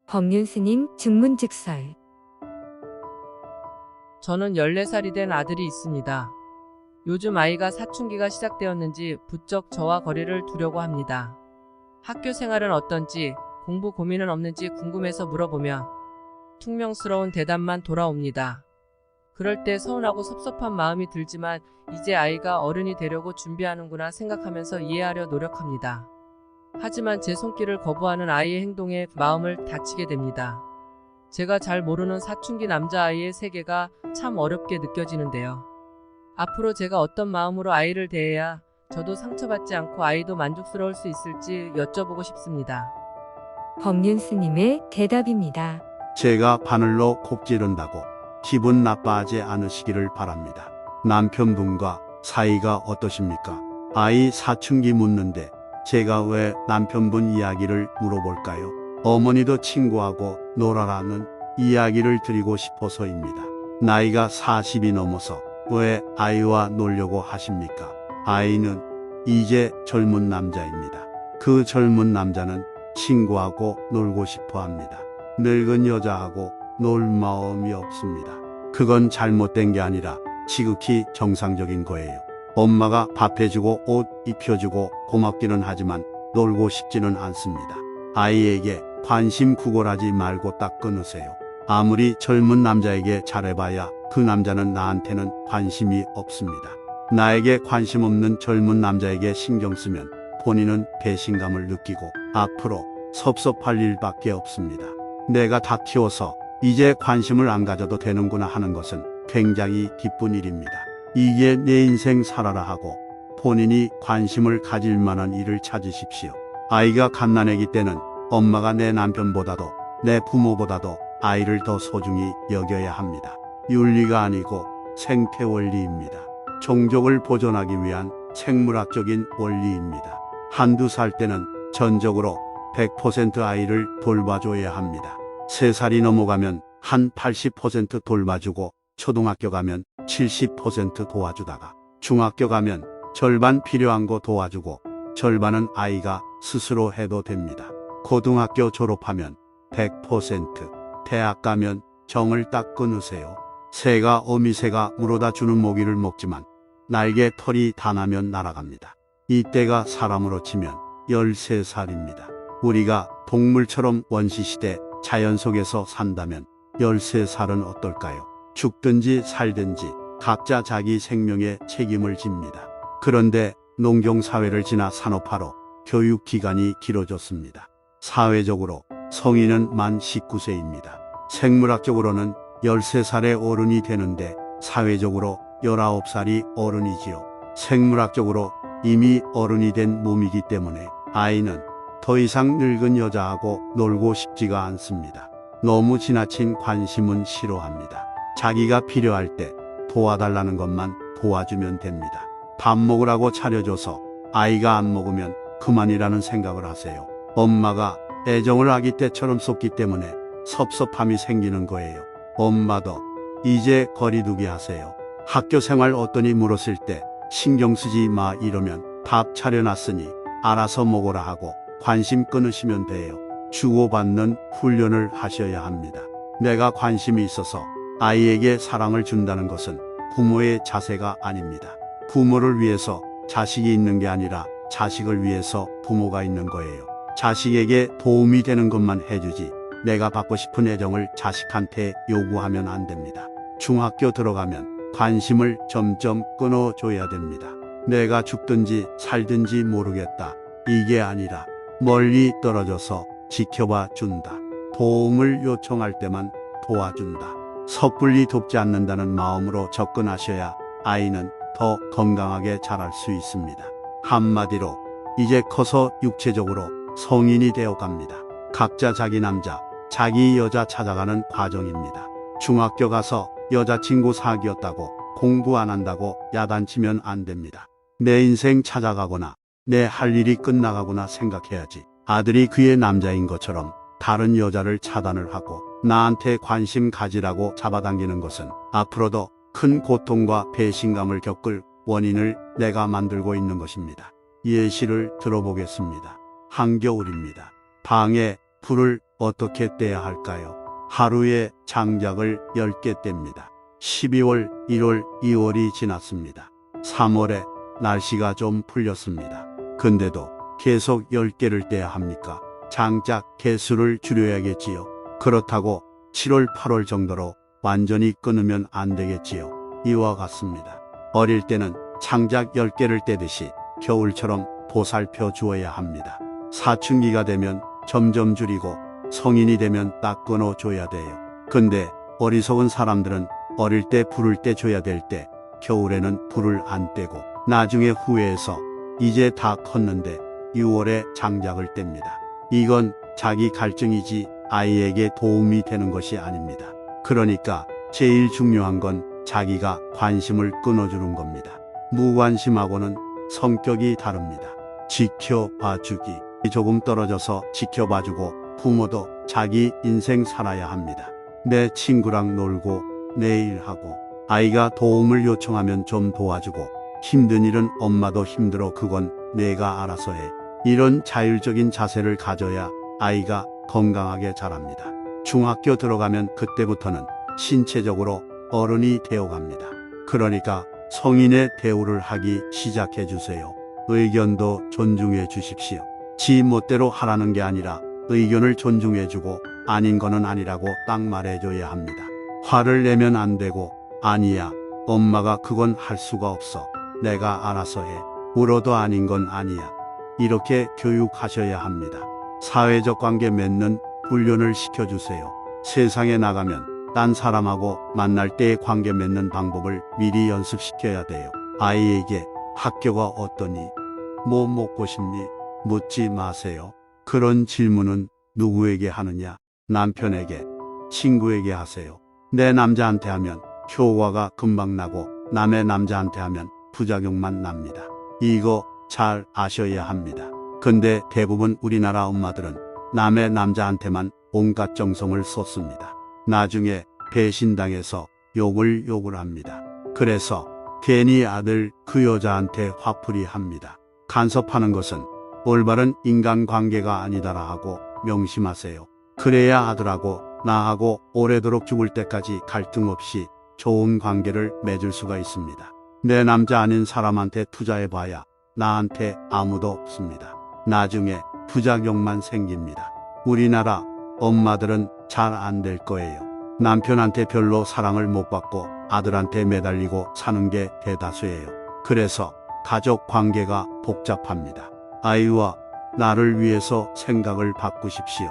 법륜스님 증문즉설. 저는 14살이 된 아들이 있습니다. 요즘 아이가 사춘기가 시작되었는지 부쩍 저와 거리를 두려고 합니다. 학교 생활은 어떤지, 공부 고민은 없는지 궁금해서 물어보며 퉁명스러운 대답만 돌아옵니다. 그럴 때 서운하고 섭섭한 마음이 들지만 이제 아이가 어른이 되려고 준비하는구나 생각하면서 이해하려 노력합니다. 하지만 제 손길을 거부하는 아이의 행동에 마음을 다치게 됩니다. 제가 잘 모르는 사춘기 남자아이의 세계가 참 어렵게 느껴지는데요. 앞으로 제가 어떤 마음으로 아이를 대해야 저도 상처받지 않고 아이도 만족스러울 수 있을지 여쭤보고 싶습니다. 법륜스님의 대답입니다. 제가 바늘로 콕 찌른다고 기분 나빠하지 않으시기를 바랍니다. 남편분과 사이가 어떠십니까? 아이 사춘기 묻는데 제가 왜 남편분 이야기를 물어볼까요? 어머니도 친구하고 놀아라는 이야기를 드리고 싶어서입니다. 나이가 40이 넘어서 왜 아이와 놀려고 하십니까? 아이는 이제 젊은 남자입니다. 그 젊은 남자는 친구하고 놀고 싶어 합니다. 늙은 여자하고 놀 마음이 없습니다. 그건 잘못된 게 아니라 지극히 정상적인 거예요. 엄마가 밥 해주고 옷 입혀주고 고맙기는 하지만 놀고 싶지는 않습니다. 아이에게 관심 구걸하지 말고 딱 끊으세요. 아무리 젊은 남자에게 잘해봐야 그 남자는 나한테는 관심이 없습니다. 나에게 관심 없는 젊은 남자에게 신경 쓰면 본인은 배신감을 느끼고 앞으로 섭섭할 일밖에 없습니다. 내가 다 키워서 이제 관심을 안 가져도 되는구나 하는 것은 굉장히 기쁜 일입니다. 이게 내 인생 살아라 하고 본인이 관심을 가질 만한 일을 찾으십시오. 아이가 갓난아기 때는 엄마가 내 남편보다도 내 부모보다도 아이를 더 소중히 여겨야 합니다. 윤리가 아니고 생태 원리입니다. 종족을 보존하기 위한 생물학적인 원리입니다. 한두 살 때는 전적으로 100% 아이를 돌봐줘야 합니다. 3살이 넘어가면 한 80% 돌봐주고 초등학교 가면 70% 도와주다가 중학교 가면 절반 필요한 거 도와주고 절반은 아이가 스스로 해도 됩니다. 고등학교 졸업하면 100%, 대학 가면 정을 딱 끊으세요. 새가 어미새가 물어다 주는 모기를 먹지만 날개 털이 다 나면 날아갑니다. 이때가 사람으로 치면 13살입니다. 우리가 동물처럼 원시시대 자연 속에서 산다면 13살은 어떨까요? 죽든지 살든지 각자 자기 생명에 책임을 집니다. 그런데 농경사회를 지나 산업화로 교육기간이 길어졌습니다. 사회적으로 성인은 만 19세입니다. 생물학적으로는 13살의 어른이 되는데 사회적으로 19살이 어른이지요. 생물학적으로 이미 어른이 된 몸이기 때문에 아이는 더 이상 늙은 여자하고 놀고 싶지가 않습니다. 너무 지나친 관심은 싫어합니다. 자기가 필요할 때 도와달라는 것만 도와주면 됩니다. 밥 먹으라고 차려줘서 아이가 안 먹으면 그만이라는 생각을 하세요. 엄마가 애정을 아기 때처럼 쏟기 때문에 섭섭함이 생기는 거예요. 엄마도 이제 거리두기 하세요. 학교 생활 어떠니 물었을 때 신경 쓰지 마 이러면 밥 차려놨으니 알아서 먹어라 하고 관심 끊으시면 돼요. 주고받는 훈련을 하셔야 합니다. 내가 관심이 있어서 아이에게 사랑을 준다는 것은 부모의 자세가 아닙니다. 부모를 위해서 자식이 있는 게 아니라 자식을 위해서 부모가 있는 거예요. 자식에게 도움이 되는 것만 해주지 내가 받고 싶은 애정을 자식한테 요구하면 안 됩니다. 중학교 들어가면 관심을 점점 끊어줘야 됩니다. 내가 죽든지 살든지 모르겠다. 이게 아니라 멀리 떨어져서 지켜봐 준다. 도움을 요청할 때만 도와준다. 섣불리 돕지 않는다는 마음으로 접근하셔야 아이는 더 건강하게 자랄 수 있습니다. 한마디로 이제 커서 육체적으로 성인이 되어 갑니다. 각자 자기 남자, 자기 여자 찾아가는 과정입니다. 중학교 가서 여자친구 사귀었다고 공부 안 한다고 야단치면 안 됩니다. 내 인생 찾아가거나 내 할 일이 끝나가거나 생각해야지. 아들이 그의 남자인 것처럼 다른 여자를 차단을 하고 나한테 관심 가지라고 잡아당기는 것은 앞으로도 큰 고통과 배신감을 겪을 원인을 내가 만들고 있는 것입니다. 예시를 들어보겠습니다. 한겨울입니다. 방에 불을 어떻게 떼야 할까요? 하루에 장작을 10개 뗍니다. 12월, 1월, 2월이 지났습니다. 3월에 날씨가 좀 풀렸습니다. 근데도 계속 10개를 떼야 합니까? 장작 개수를 줄여야겠지요. 그렇다고 7월, 8월 정도로 완전히 끊으면 안 되겠지요. 이와 같습니다. 어릴 때는 장작 10개를 떼듯이 겨울처럼 보살펴 주어야 합니다. 사춘기가 되면 점점 줄이고 성인이 되면 딱 끊어 줘야 돼요. 근데 어리석은 사람들은 어릴 때 불을 떼줘야 될 때 겨울에는 불을 안 떼고 나중에 후회해서 이제 다 컸는데 6월에 장작을 뗍니다. 이건 자기 갈증이지 아이에게 도움이 되는 것이 아닙니다. 그러니까 제일 중요한 건 자기가 관심을 끊어주는 겁니다. 무관심하고는 성격이 다릅니다. 지켜봐주기. 조금 떨어져서 지켜봐주고 부모도 자기 인생 살아야 합니다. 내 친구랑 놀고 내 일하고 아이가 도움을 요청하면 좀 도와주고 힘든 일은 엄마도 힘들어 그건 내가 알아서 해. 이런 자율적인 자세를 가져야 아이가 건강하게 자랍니다. 중학교 들어가면 그때부터는 신체적으로 어른이 되어갑니다. 그러니까 성인의 대우를 하기 시작해 주세요. 의견도 존중해 주십시오. 지 멋대로 하라는 게 아니라 의견을 존중해 주고 아닌 거는 아니라고 딱 말해 줘야 합니다. 화를 내면 안 되고 아니야 엄마가 그건 할 수가 없어 내가 알아서 해 울어도 아닌 건 아니야 이렇게 교육하셔야 합니다. 사회적 관계 맺는 훈련을 시켜주세요. 세상에 나가면 딴 사람하고 만날 때의 관계 맺는 방법을 미리 연습시켜야 돼요. 아이에게 학교가 어떠니? 뭐 먹고 싶니? 묻지 마세요. 그런 질문은 누구에게 하느냐? 남편에게, 친구에게 하세요. 내 남자한테 하면 효과가 금방 나고 남의 남자한테 하면 부작용만 납니다. 이거 잘 아셔야 합니다. 근데 대부분 우리나라 엄마들은 남의 남자한테만 온갖 정성을 쏟습니다. 나중에 배신당해서 욕을 합니다. 그래서 괜히 아들 그 여자한테 화풀이 합니다. 간섭하는 것은 올바른 인간관계가 아니다라 하고 명심하세요. 그래야 아들하고 나하고 오래도록 죽을 때까지 갈등 없이 좋은 관계를 맺을 수가 있습니다. 내 남자 아닌 사람한테 투자해봐야 나한테 아무도 없습니다. 나중에 부작용만 생깁니다. 우리나라 엄마들은 잘 안 될 거예요. 남편한테 별로 사랑을 못 받고 아들한테 매달리고 사는 게 대다수예요. 그래서 가족 관계가 복잡합니다. 아이와 나를 위해서 생각을 바꾸십시오.